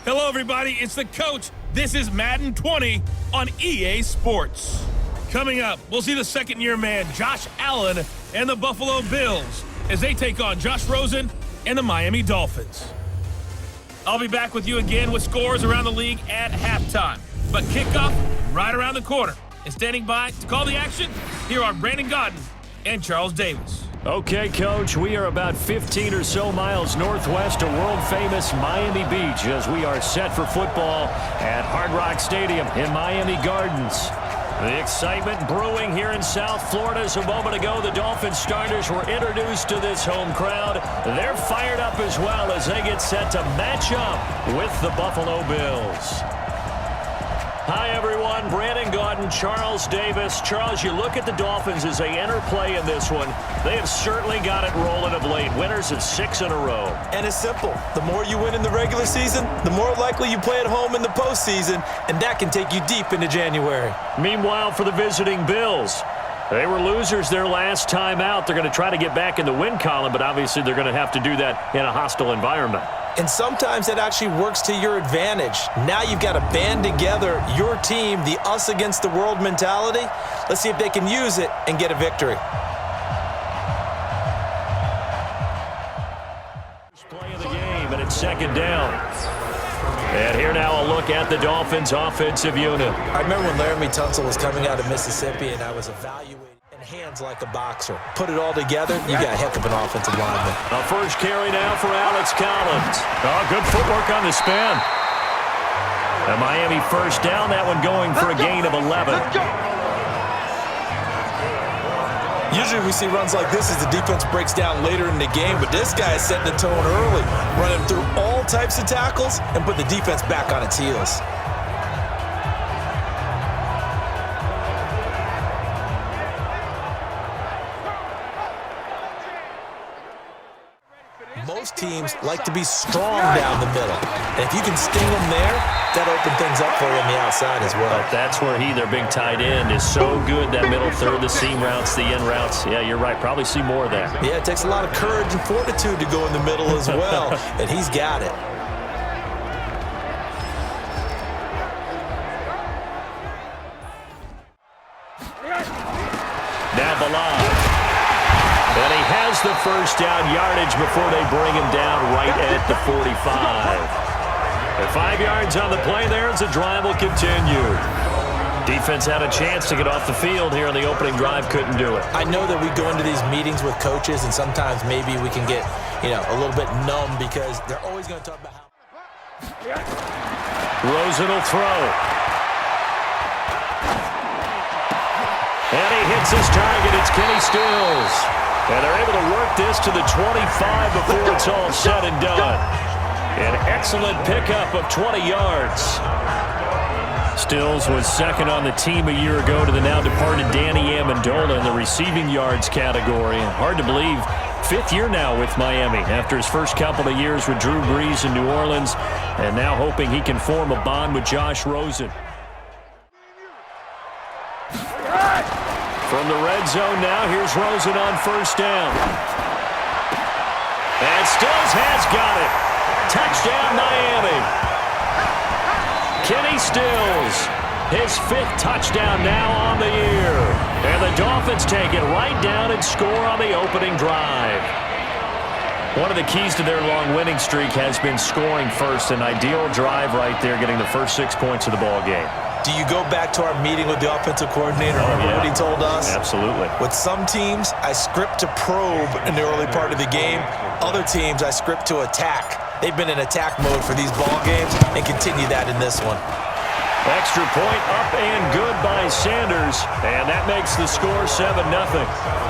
Hello, everybody. It's the coach. This is Madden 20 on EA Sports. Coming up, we'll see the second-year man, Josh Allen, and the Buffalo Bills as they take on Josh Rosen and the Miami Dolphins. I'll be back with you again with scores around the league at halftime. But kickoff right around the corner. And standing by to call the action, here are Brandon Godden and Charles Davis. Okay, Coach, we are about 15 or so miles northwest of world-famous Miami Beach as we are set for football at Hard Rock Stadium in Miami Gardens. The excitement brewing here in South Florida as a moment ago. The Dolphins starters were introduced to this home crowd. They're fired up as well as they get set to match up with the Buffalo Bills. Hi, everyone. Brandon Godden, Charles Davis. Charles, you look at the Dolphins as they enter play in this one. They have certainly got it rolling of late. Winners of 6 in a row. And it's simple. The more you win in the regular season, the more likely you play at home in the postseason, and that can take you deep into January. Meanwhile, for the visiting Bills, they were losers their last time out. They're going to try to get back in the win column, but obviously they're going to have to do that in a hostile environment. And sometimes that actually works to your advantage. Now you've got to band together your team, the us against the world mentality. Let's see if they can use it and get a victory. Play of the game, and it's second down. And here now a look at the Dolphins' offensive unit. I remember when Laramie Tunsil was coming out of Mississippi, and I was evaluating hands like a boxer. Put it all together, you got a heck of an offensive lineman. A first carry now for Alex Collins. Oh, good footwork on the spin. A Miami first down, that one going for a gain of 11. Usually we see runs like this as the defense breaks down later in the game, but this guy is setting the tone early, running through all types of tackles and put the defense back on its heels. Most teams like to be strong down the middle. And if you can sting them there, that opens things up for you on the outside as well. But that's where their big tight end, is so good, that middle third, the seam routes, the in routes. Yeah, you're right. Probably see more of that. Yeah, it takes a lot of courage and fortitude to go in the middle as well, and he's got it. Now Balad. And he has the first down yardage before they bring him down right at the 45. And 5 yards on the play there as the drive will continue. Defense had a chance to get off the field here on the opening drive, couldn't do it. I know that we go into these meetings with coaches, and sometimes maybe we can get, a little bit numb because they're always going to talk about how. Rosen will throw. And he hits his target. It's Kenny Stills. And they're able to work this to the 25 before it's all said and done. An excellent pickup of 20 yards. Stills was second on the team a year ago to the now departed Danny Amendola in the receiving yards category. Hard to believe, 5th year now with Miami after his first couple of years with Drew Brees in New Orleans, and now hoping he can form a bond with Josh Rosen. From the red zone now, here's Rosen on first down. And Stills has got it. Touchdown, Miami. Kenny Stills, his 5th touchdown now on the year. And the Dolphins take it right down and score on the opening drive. One of the keys to their long winning streak has been scoring first. An ideal drive right there, getting the first 6 points of the ball game. Do you go back to our meeting with the offensive coordinator? Remember what he told us? Absolutely. With some teams, I script to probe in the early part of the game. Other teams, I script to attack. They've been in attack mode for these ball games and continue that in this one. Extra point up and good by Sanders, and that makes the score 7-0.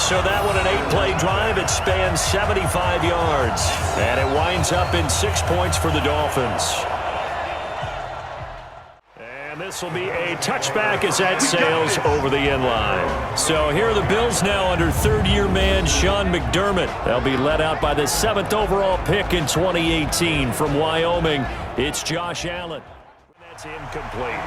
So that one, an 8-play drive, it spans 75 yards, and it winds up in 6 points for the Dolphins. This will be a touchback as that sails over the end line. So here are the Bills now under third-year man Sean McDermott. They'll be led out by the 7th overall pick in 2018 from Wyoming. It's Josh Allen. That's incomplete.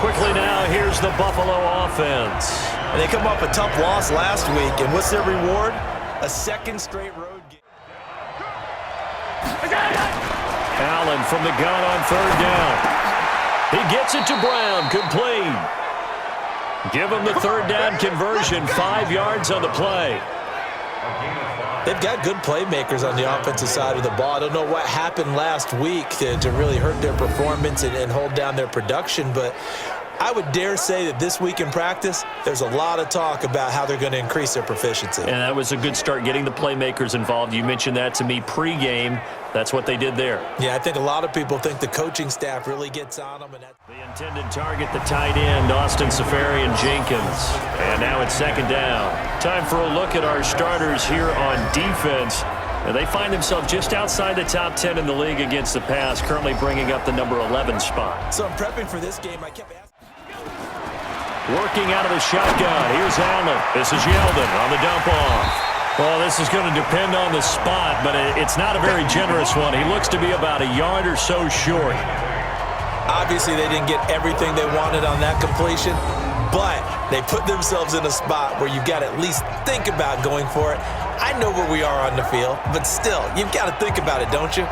Quickly now, here's the Buffalo offense. And they come off a tough loss last week, and what's their reward? A second straight road game. Allen from the gun on third down. He gets it to Brown, complete. Give him the third down conversion, 5 yards on the play. They've got good playmakers on the offensive side of the ball. I don't know what happened last week to really hurt their performance and hold down their production, but I would dare say that this week in practice, there's a lot of talk about how they're going to increase their proficiency. And that was a good start, getting the playmakers involved. You mentioned that to me pregame. That's what they did there. Yeah, I think a lot of people think the coaching staff really gets on them. And the intended target, the tight end, Austin Safarian-Jenkins. And now it's second down. Time for a look at our starters here on defense. And they find themselves just outside the top 10 in the league against the pass, currently bringing up the number 11 spot. So I'm prepping for this game. I kept asking. Working out of the shotgun. Here's Allen. This is Yeldon on the dump off. Well, this is going to depend on the spot, but it's not a very generous one. He looks to be about a yard or so short. Obviously, they didn't get everything they wanted on that completion, but they put themselves in a spot where you've got to at least think about going for it. I know where we are on the field, but still, you've got to think about it, don't you?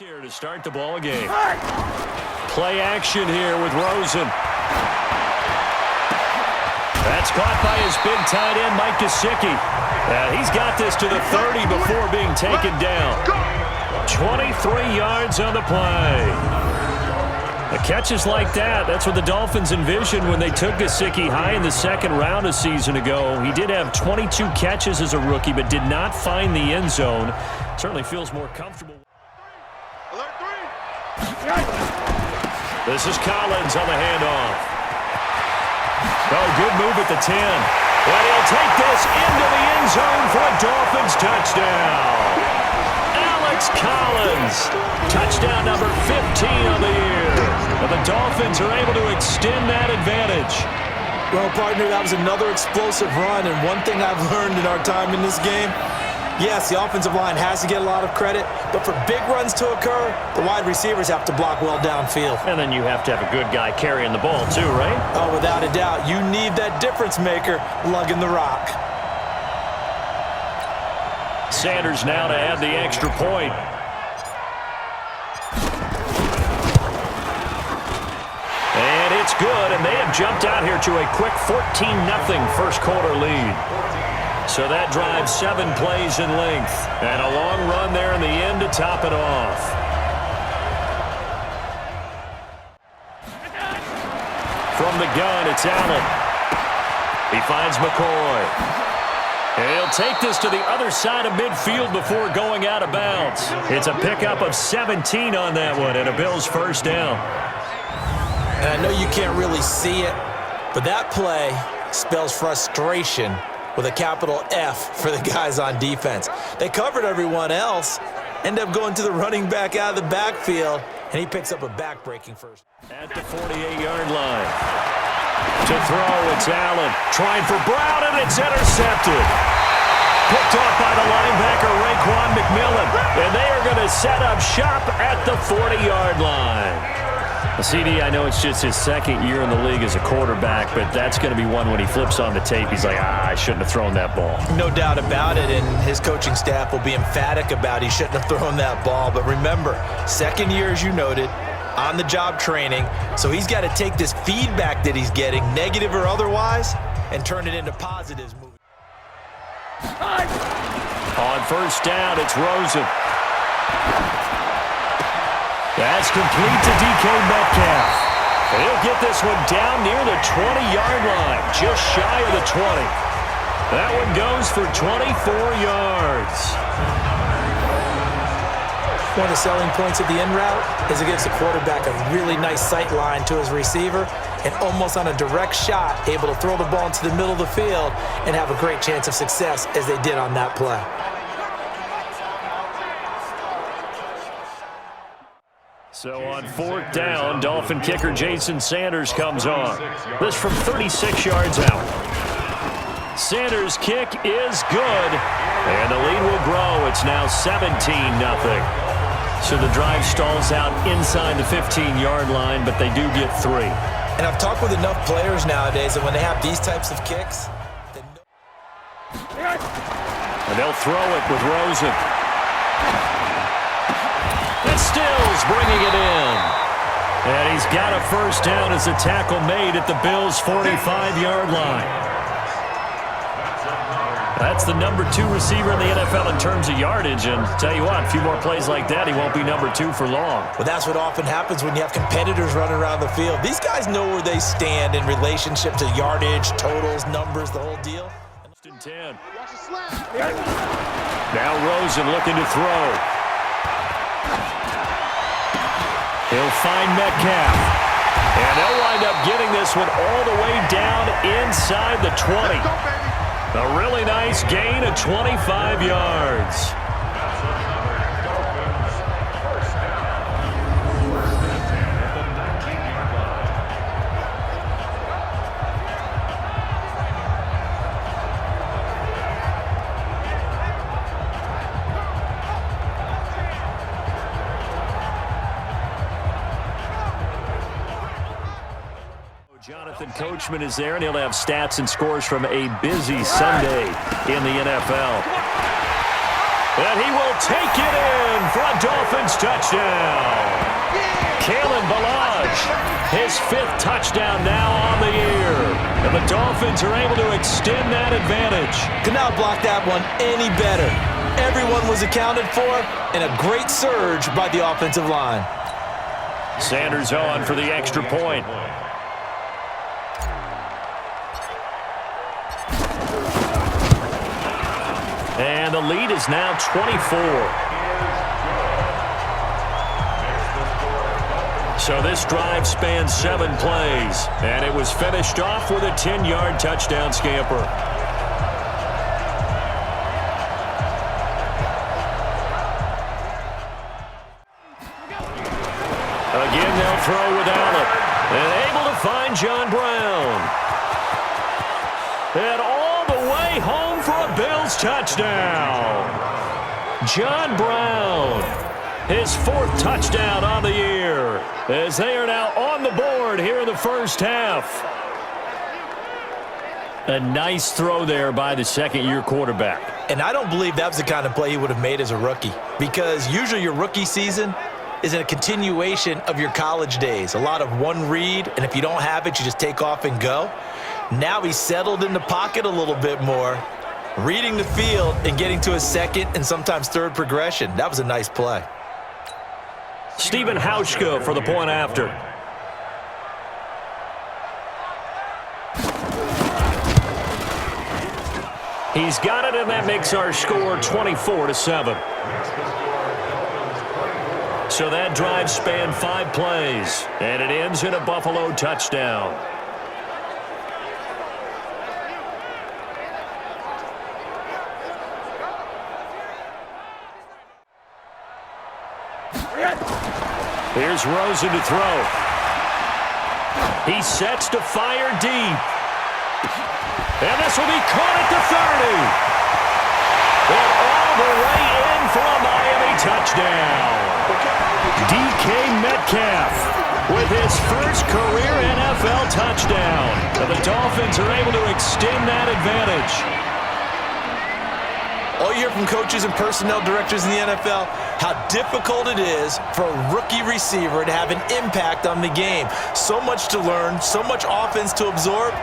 Here to start the ball game. Play action here with Rosen. That's caught by his big tight end, Mike Gesicki. He's got this to the 30 before being taken down. 23 yards on the play. The catches like that, that's what the Dolphins envisioned when they took Gesicki high in the second round a season ago. He did have 22 catches as a rookie, but did not find the end zone. Certainly feels more comfortable. This is Collins on the handoff. Oh, good move at the 10. And he'll take this into the end zone for a Dolphins touchdown. Alex Collins, touchdown number 15 on the year. And the Dolphins are able to extend that advantage. Well, partner, that was another explosive run, and one thing I've learned in our time in this game, yes, the offensive line has to get a lot of credit, but for big runs to occur, the wide receivers have to block well downfield. And then you have to have a good guy carrying the ball too, right? Oh, without a doubt. You need that difference maker lugging the rock. Sanders now to add the extra point. And it's good, and they have jumped out here to a quick 14-0 first quarter lead. So that drives 7 plays in length. And a long run there in the end to top it off. From the gun, it's Allen. He finds McCoy. And he'll take this to the other side of midfield before going out of bounds. It's a pickup of 17 on that one, and a Bills first down. And I know you can't really see it, but that play spells frustration with a capital F for the guys on defense. They covered everyone else, end up going to the running back out of the backfield, and he picks up a back-breaking first. At the 48-yard line. To throw, it's Allen. Trying for Brown, and it's intercepted. Picked off by the linebacker, Raekwon McMillan. And they are going to set up shop at the 40-yard line. CD, I know it's just his second year in the league as a quarterback, but that's going to be one when he flips on the tape, he's like, I shouldn't have thrown that ball. No doubt about it, and his coaching staff will be emphatic about he shouldn't have thrown that ball. But remember, second year, as you noted, on-the-job training, so he's got to take this feedback that he's getting, negative or otherwise, and turn it into positives. On first down, it's Rosen. That's complete to DK Metcalf. He'll get this one down near the 20-yard line, just shy of the 20. That one goes for 24 yards. One of the selling points of the in route is it gives the quarterback a really nice sight line to his receiver and almost on a direct shot able to throw the ball into the middle of the field and have a great chance of success as they did on that play. So on fourth down, Dolphin kicker Jason Sanders comes on. This from 36 yards out. Sanders' kick is good, and the lead will grow. It's now 17-0. So the drive stalls out inside the 15-yard line, but they do get 3. And I've talked with enough players nowadays that when they have these types of kicks, And they'll throw it with Rosen. And Stills bringing it in. And he's got a first down as a tackle made at the Bills' 45-yard line. That's the number 2 receiver in the NFL in terms of yardage. And tell you what, a few more plays like that, he won't be number 2 for long. Well, that's what often happens when you have competitors running around the field. These guys know where they stand in relationship to yardage, totals, numbers, the whole deal. 10. Now Rosen looking to throw. He'll find Metcalf. And they'll wind up getting this one all the way down inside the 20. A really nice gain of 25 yards. Jonathan Coachman is there, and he'll have stats and scores from a busy Sunday in the NFL. And he will take it in for a Dolphins touchdown. Kalen Ballage, his 5th touchdown now on the year. And the Dolphins are able to extend that advantage. Could not block that one any better. Everyone was accounted for, and a great surge by the offensive line. Sanders on for the extra point. And the lead is now 24. So this drive spans 7 plays, and it was finished off with a 10-yard touchdown scamper. Again, they'll throw with Allen, and able to find John Brown. And all the way home for a Bills touchdown. John Brown, his 4th touchdown on the year, as they are now on the board here in the first half. A nice throw there by the second-year quarterback. And I don't believe that was the kind of play he would have made as a rookie, because usually your rookie season is a continuation of your college days. A lot of one read, and if you don't have it, you just take off and go. Now he's settled in the pocket a little bit more, reading the field and getting to his 2nd and sometimes 3rd progression. That was a nice play. Stephen Hauschka for the point after. He's got it, and that makes our score 24-7. So that drive spanned 5 plays, and it ends in a Buffalo touchdown. Here's Rosen to throw. He sets to fire deep. And this will be caught at the 30. And all the way in for a Miami touchdown. DK Metcalf with his first career NFL touchdown. And the Dolphins are able to extend that advantage. All you hear from coaches and personnel directors in the NFL, how difficult it is for a rookie receiver to have an impact on the game. So much to learn, so much offense to absorb.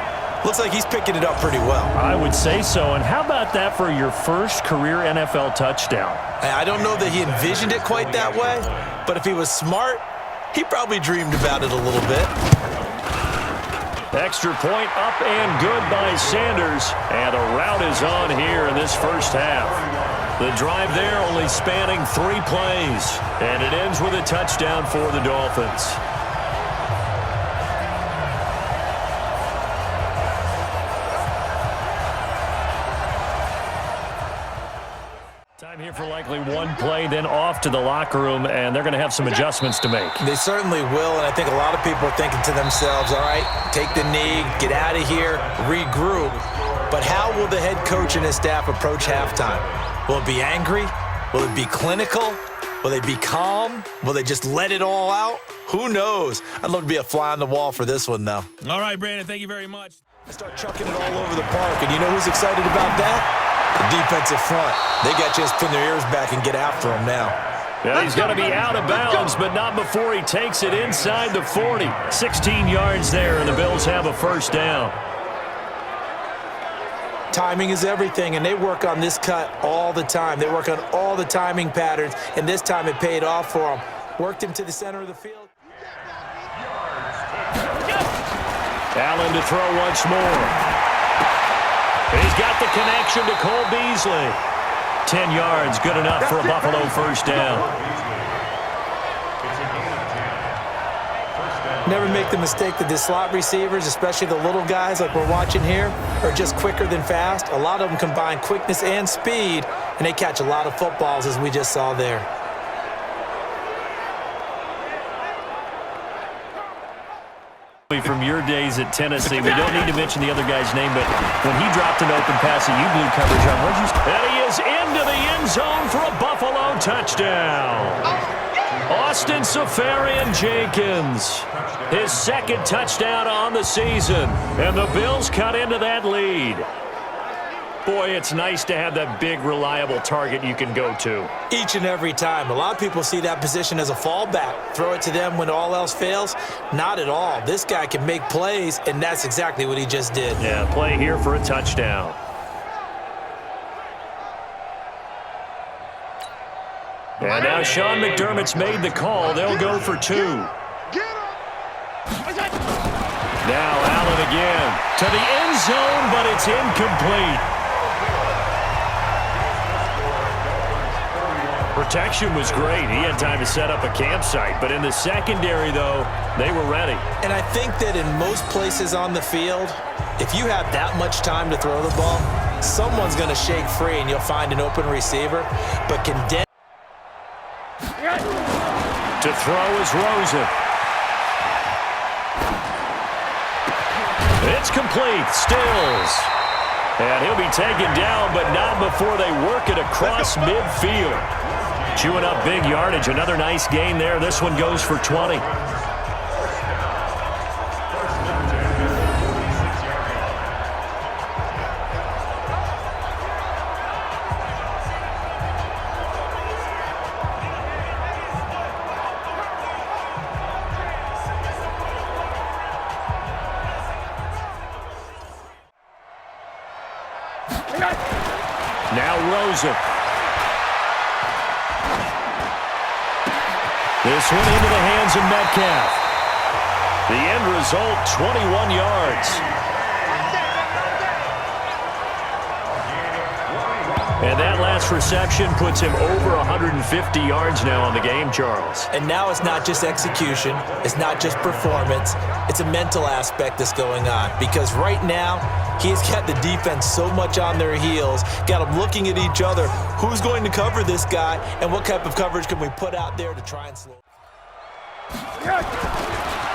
Looks like he's picking it up pretty well. I would say so. And how about that for your first career NFL touchdown? I don't know that he envisioned it quite that way, but if he was smart, he probably dreamed about it a little bit. Extra point up and good by Sanders. And a rout is on here in this first half. The drive there only spanning 3 plays. And it ends with a touchdown for the Dolphins. Time here for likely 1 play, then off to the locker room, and they're going to have some adjustments to make. They certainly will, and I think a lot of people are thinking to themselves, all right, take the knee, get out of here, regroup. But how will the head coach and his staff approach halftime? Will it be angry? Will it be clinical? Will they be calm? Will they just let it all out? Who knows? I'd love to be a fly on the wall for this one, though. All right, Brandon, thank you very much. Start chucking it all over the park, and you know who's excited about that? The defensive front, they got to just pin their ears back and get after him now. Yeah, he's going to be out of bounds, but not before he takes it inside the 40. 16 yards there, and the Bills have a first down. Timing is everything, and they work on this cut all the time. They work on all the timing patterns, and this time it paid off for them. Worked him to the center of the field. Allen to throw once more. He's got the connection to Cole Beasley. 10 yards, good enough for a Buffalo first down. Never make the mistake that the slot receivers, especially the little guys like we're watching here, are just quicker than fast. A lot of them combine quickness and speed, and they catch a lot of footballs, as we just saw there. From your days at Tennessee, we don't need to mention the other guy's name, but when he dropped an open pass that you blew coverage on, what did you say? And he is into the end zone for a Buffalo touchdown. Austin Seferian-Jenkins, his second touchdown on the season, and the Bills cut into that lead. Boy, it's nice to have that big, reliable target you can go to. Each and every time. A lot of people see that position as a fallback. Throw it to them when all else fails. Not at all. This guy can make plays, and that's exactly what he just did. Yeah, play here for a touchdown. And now Sean McDermott's made the call. They'll go for two. Now Allen again to the end zone, but it's incomplete. Protection was great. He had time to set up a campsite. But in the secondary, though, they were ready. And I think that in most places on the field, if you have that much time to throw the ball, someone's going to shake free and you'll find an open receiver. But to throw is Rosen. It's complete. Stills. And he'll be taken down, but not before they work it across midfield. Chewing up big yardage. Another nice gain there. This one goes for 20. Now Rosen. This one into the hands of Metcalf. The end result, 21 yards. And that last reception puts him over 150 yards now on the game, Charles. And now it's not just execution. It's not just performance. It's a mental aspect that's going on. Because right now, he's got the defense so much on their heels, got them looking at each other. Who's going to cover this guy, and what type of coverage can we put out there to try and slow?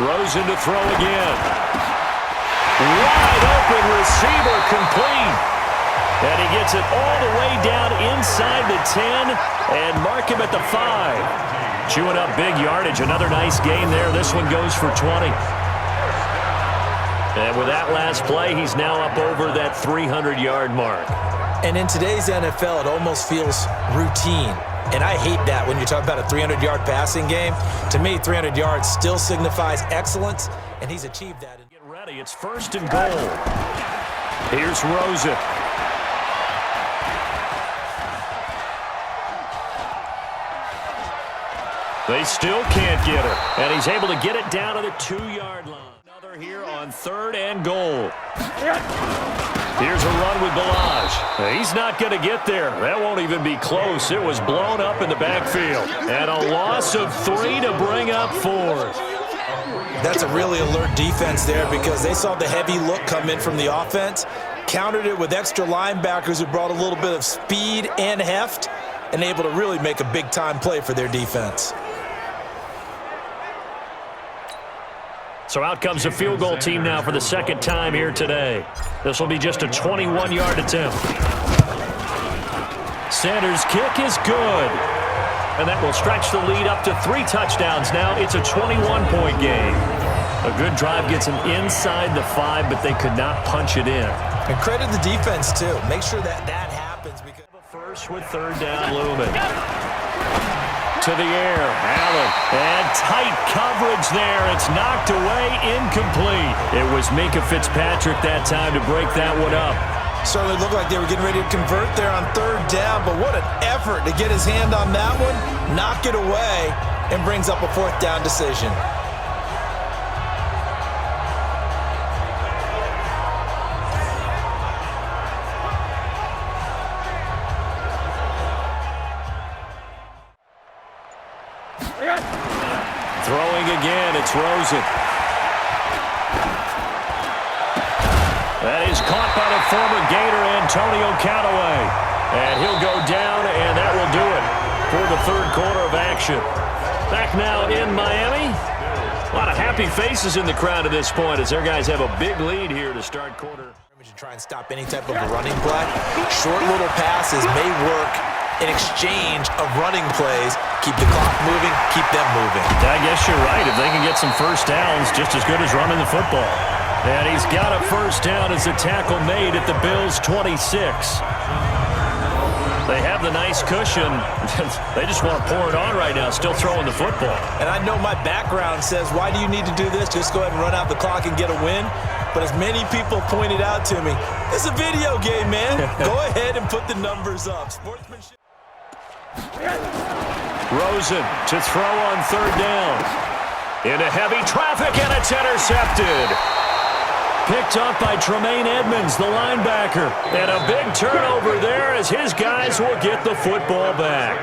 Rosen to throw again. Wide open receiver, complete. And he gets it all the way down inside the 10 and mark him at the 5. Chewing up big yardage. Another nice gain there. This one goes for 20. And with that last play, he's now up over that 300-yard mark. And in today's NFL, it almost feels routine. And I hate that when you talk about a 300-yard passing game. To me, 300 yards still signifies excellence, and he's achieved that. Get ready. It's first and goal. Here's Rosen. They still can't get her. And he's able to get it down to the 2-yard line. Another here on 3rd and goal. Here's a run with Balaj. He's not going to get there. That won't even be close. It was blown up in the backfield. And a loss of 3 to bring up 4th. That's a really alert defense there because they saw the heavy look come in from the offense, countered it with extra linebackers who brought a little bit of speed and heft, and able to really make a big-time play for their defense. So out comes a field goal team now for the second time here today. This will be just a 21-yard attempt. Sanders' kick is good. And that will stretch the lead up to 3 touchdowns now. It's a 21-point game. A good drive gets them inside the 5, but they could not punch it in. And credit the defense, too. Make sure that happens. First with third down looming. To the air, Allen, and tight coverage there. It's knocked away, incomplete. It was Minkah Fitzpatrick that time to break that one up. Certainly looked like they were getting ready to convert there on third down, but what an effort to get his hand on that one, knock it away, and brings up a fourth down decision. Throwing again, it's Rosen. That is caught by the former Gator, Antonio Callaway. And he'll go down, and that will do it for the third quarter of action. Back now in Miami. A lot of happy faces in the crowd at this point as their guys have a big lead here to start quarter. To try and stop any type of running play. Short little passes may work in exchange of running plays. Keep the clock moving, keep them moving. I guess you're right. If they can get some first downs, just as good as running the football. And he's got a first down as a tackle made at the Bills' 26. They have the nice cushion. They just want to pour it on right now, still throwing the football. And I know my background says, why do you need to do this? Just go ahead and run out the clock and get a win. But as many people pointed out to me, it's a video game, man. Go ahead and put the numbers up. Sportsmanship. Rosen to throw on third down. Into heavy traffic, and it's intercepted. Picked up by Tremaine Edmonds, the linebacker. And a big turnover there as his guys will get the football back.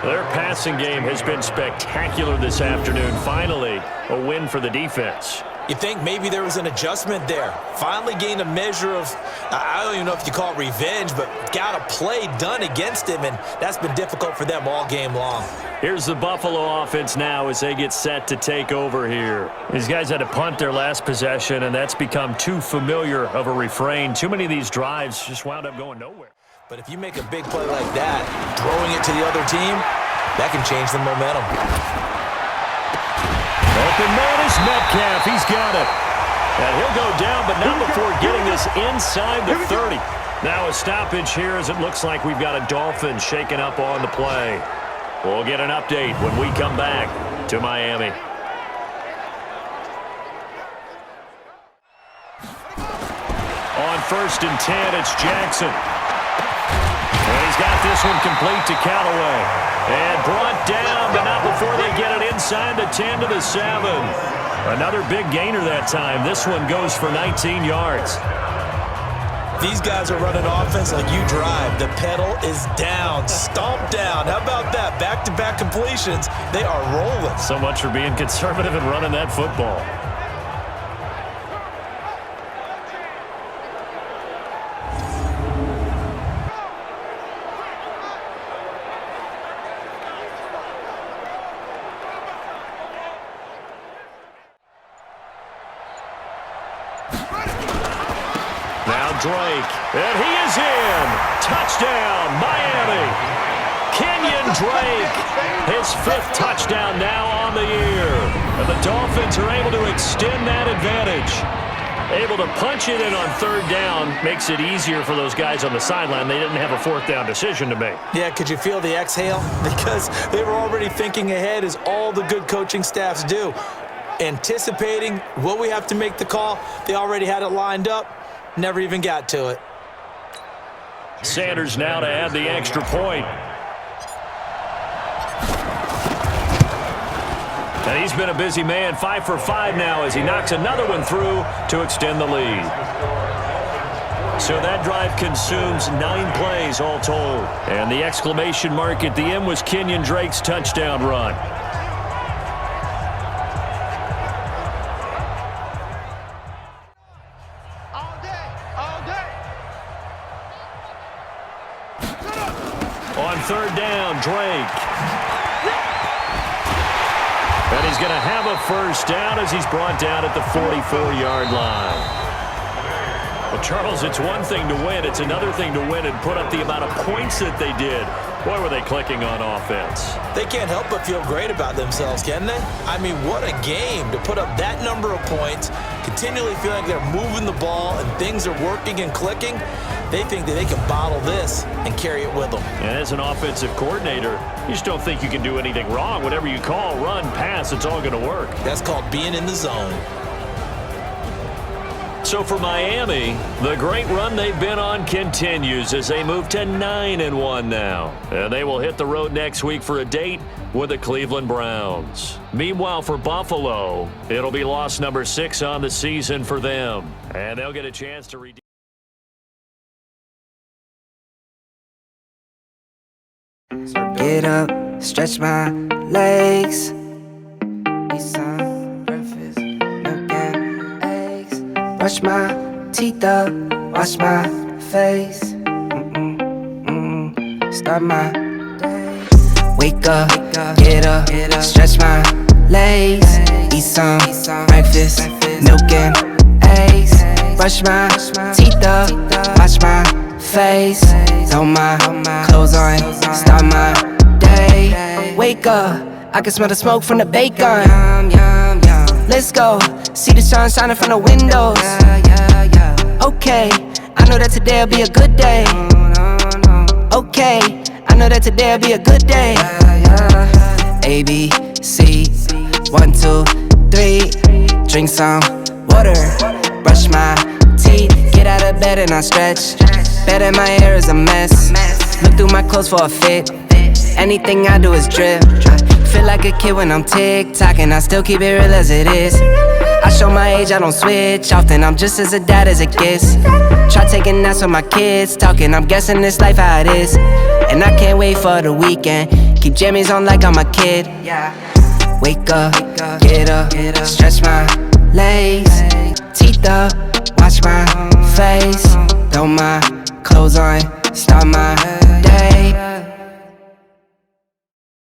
Their passing game has been spectacular this afternoon. Finally, a win for the defense. You think maybe there was an adjustment there. Finally gained a measure of, I don't even know if you call it revenge, but got a play done against him, and that's been difficult for them all game long. Here's the Buffalo offense now as they get set to take over here. These guys had to punt their last possession, and that's become too familiar of a refrain. Too many of these drives just wound up going nowhere. But if you make a big play like that, throwing it to the other team, that can change the momentum. Open man is Metcalf. He's got it. And he'll go down, but not before getting this inside the 30. Now a stoppage here as it looks like we've got a Dolphins shaking up on the play. We'll get an update when we come back to Miami. On 1st and 10, it's Jackson. And he's got this one complete to Callaway. And brought down, but not before they get it inside the 10 to the 7. Another big gainer that time. This one goes for 19 yards. These guys are running offense like you drive. The pedal is down, stomped down. How about that? Back-to-back completions. They are rolling. So much for being conservative and running that football. Drake, and he is in. Touchdown, Miami. Kenyon Drake, his 5th touchdown now on the year. And the Dolphins are able to extend that advantage. Able to punch it in on third down makes it easier for those guys on the sideline. They didn't have a 4th down decision to make. Yeah, could you feel the exhale? Because they were already thinking ahead, as all the good coaching staffs do. Anticipating, will we have to make the call? They already had it lined up. Never even got to it. Sanders now to add the extra point. And he's been a busy man, 5 for 5 now as he knocks another one through to extend the lead. So that drive consumes 9 plays all told. And the exclamation mark at the end was Kenyon Drake's touchdown run. On third down, Drake. And he's going to have a first down as he's brought down at the 44-yard line. Well, Charles, it's one thing to win. It's another thing to win and put up the amount of points that they did. Boy, were they clicking on offense. They can't help but feel great about themselves, can they? I mean, what a game to put up that number of points continually feeling like they're moving the ball and things are working and clicking, they think that they can bottle this and carry it with them. And as an offensive coordinator, you just don't think you can do anything wrong. Whatever you call, run, pass, it's all going to work. That's called being in the zone. So for Miami, the great run they've been on continues as they move to 9-1 now. And they will hit the road next week for a date with the Cleveland Browns. Meanwhile, for Buffalo, it'll be loss number 6 on the season for them. And they'll get a chance to redeem. Get up, stretch my legs. Eat some breakfast, milk and eggs. Brush my teeth up, wash my face. Start my day. Wake up, get up, stretch my legs. Eat some breakfast, milk and eggs. Brush my teeth up, wash my face. Throw my clothes on, start my day. Wake up, I can smell the smoke from the bacon. Let's go, see the sun shining from the windows. Okay, I know that today'll be a good day. Okay, I know that today'll be a good day. A, B, C, 1, 2, 3. Drink some water, brush my teeth. Get out of bed and I stretch. Bet that my hair is a mess. Look through my clothes for a fit. Anything I do is drip. Feel like a kid when I'm tick-tocking. I still keep it real as it is. I show my age, I don't switch often. I'm just as a dad as it gets. Try taking naps with my kids talking. I'm guessing this life how it is. And I can't wait for the weekend. Keep jammies on like I'm a kid. Wake up, get up, stretch my legs. Teeth up, wash my face. Throw my clothes on, start my day.